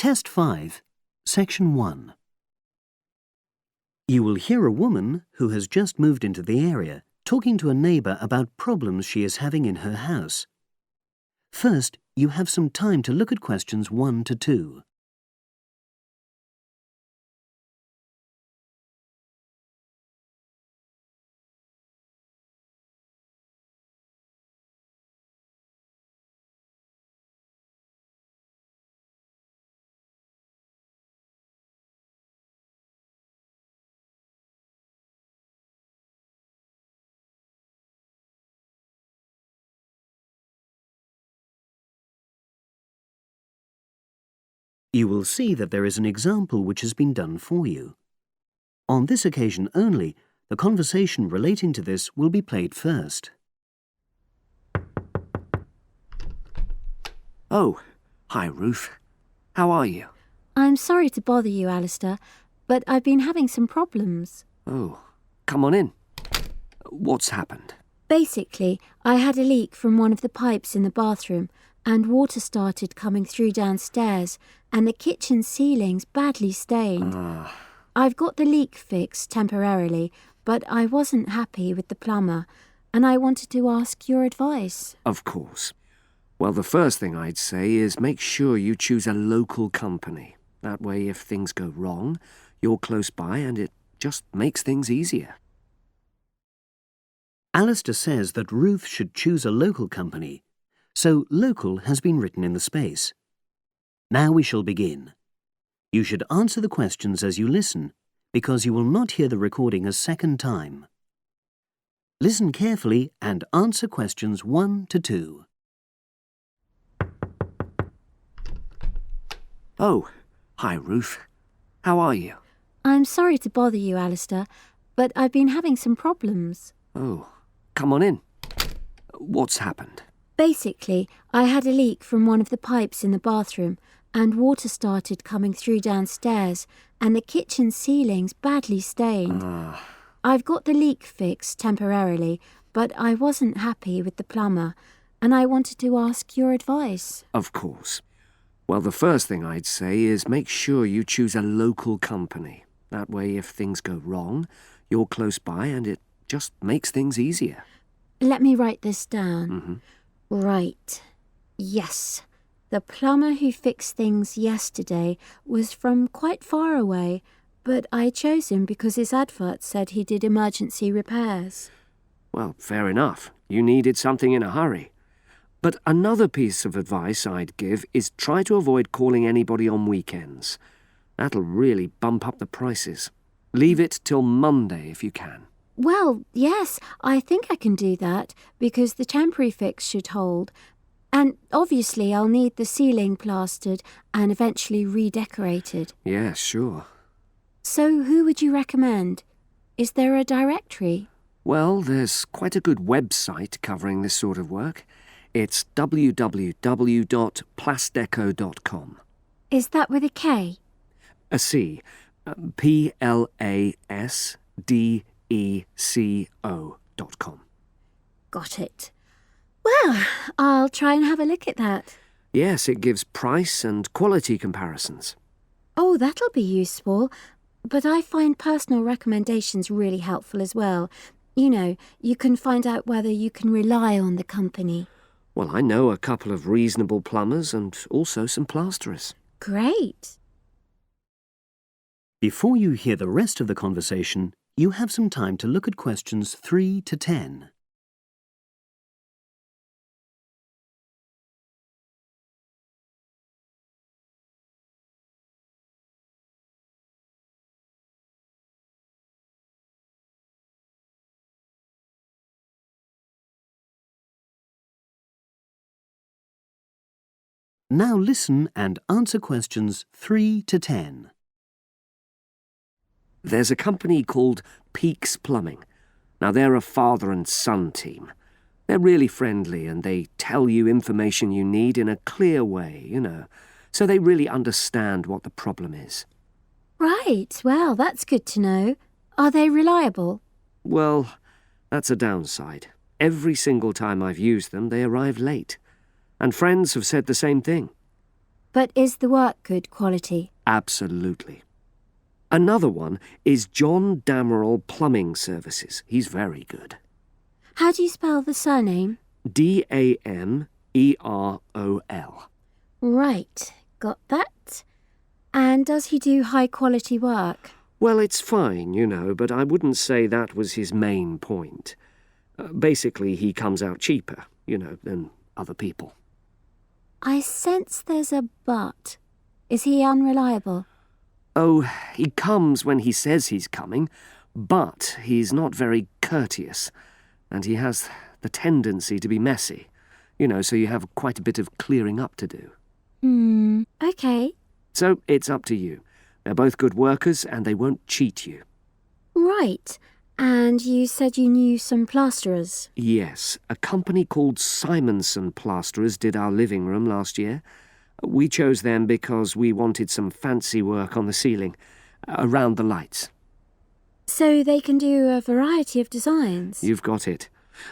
Test 5, Section 1. You will hear a woman who has just moved into the area talking to a neighbour about problems she is having in her house. First, you have some time to look at questions 1 to 2. You will see that there is an example which has been done for you. On this occasion only, the conversation relating to this will be played first. Oh, hi Ruth. How are you? I'm sorry to bother you, Alistair, but I've been having some problems. Oh, come on in. What's happened? Basically, I had a leak from one of the pipes in the bathroom, and water started coming through downstairs, and the kitchen ceiling's badly stained. I've got the leak fixed temporarily, but I wasn't happy with the plumber, and I wanted to ask your advice. Of course. Well, the first thing I'd say is make sure you choose a local company. That way, if things go wrong, you're close by and it just makes things easier. Alistair says that Ruth should choose a local company, so local has been written in the space. Now we shall begin. You should answer the questions as you listen, because you will not hear the recording a second time. Listen carefully and answer questions 1 to 2. Oh, hi Ruth. How are you? I'm sorry to bother you, Alistair, but I've been having some problems. Oh, come on in. What's happened? Basically, I had a leak from one of the pipes in the bathroom, and water started coming through downstairs, and the kitchen ceiling's badly stained. I've got the leak fixed temporarily, but I wasn't happy with the plumber, and I wanted to ask your advice. Of course. Well, the first thing I'd say is make sure you choose a local company. That way, if things go wrong, you're close by and it just makes things easier. Let me write this down. Right. Yes. The plumber who fixed things yesterday was from quite far away, but I chose him because his advert said he did emergency repairs. Well, fair enough. You needed something in a hurry. But another piece of advice I'd give is try to avoid calling anybody on weekends. That'll really bump up the prices. Leave it till Monday if you can. Well, yes, I think I can do that, because the temporary fix should hold. And obviously I'll need the ceiling plastered and eventually redecorated. Yeah, sure. So who would you recommend? Is there a directory? Well, there's quite a good website covering this sort of work. It's www.plasdeco.com. Is that with a K? A C. PLASDECO.com. Got it. Well, I'll try and have a look at that. Yes, it gives price and quality comparisons. Oh, that'll be useful. But I find personal recommendations really helpful as well. You know, you can find out whether you can rely on the company. Well, I know a couple of reasonable plumbers and also some plasterers. Great. Before you hear the rest of the conversation, you have some time to look at questions 3 to 10. Now listen and answer questions 3 to 10. There's a company called Peaks Plumbing. Now, they're a father and son team. They're really friendly and they tell you information you need in a clear way, you know, so they really understand what the problem is. Right, well, that's good to know. Are they reliable? Well, that's a downside. Every single time I've used them, they arrive late. And friends have said the same thing. But is the work good quality? Absolutely. Another one is John Damerel Plumbing Services. He's very good. How do you spell the surname? Damerol. Right, got that. And does he do high-quality work? Well, it's fine, you know, but I wouldn't say that was his main point. Basically, he comes out cheaper, you know, than other people. I sense there's a but. Is he unreliable? Oh, he comes when he says he's coming, but he's not very courteous, and he has the tendency to be messy, you know, so you have quite a bit of clearing up to do. Okay. So it's up to you. They're both good workers, and they won't cheat you. Right. And you said you knew some plasterers? Yes, a company called Simonson Plasterers did our living room last year. We chose them because we wanted some fancy work on the ceiling, around the lights. So they can do a variety of designs? You've got it.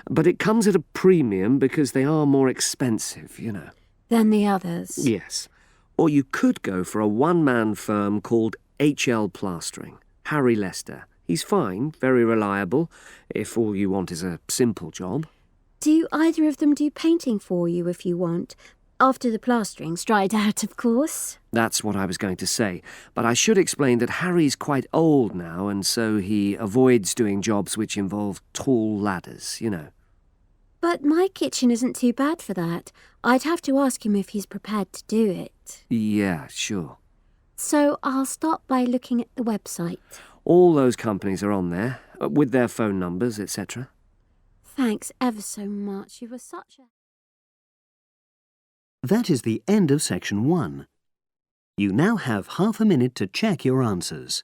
But it comes at a premium because they are more expensive, you know. Than the others? Yes. Or you could go for a one-man firm called HL Plastering. Harry Lester. He's fine, very reliable, if all you want is a simple job. Do either of them do painting for you if you want? After the plastering's dried out, of course. That's what I was going to say. But I should explain that Harry's quite old now, and so he avoids doing jobs which involve tall ladders, you know. But my kitchen isn't too bad for that. I'd have to ask him if he's prepared to do it. Yeah, sure. So I'll start by looking at the website. All those companies are on there, with their phone numbers, etc. Thanks ever so much. You were such a... That is the end of section 1. You now have half a minute to check your answers.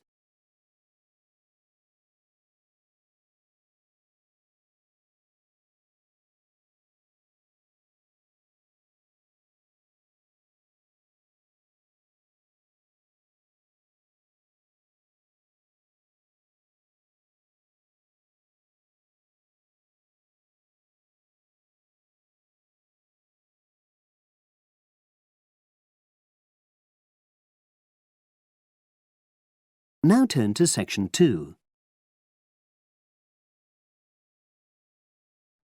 Now turn to section 2.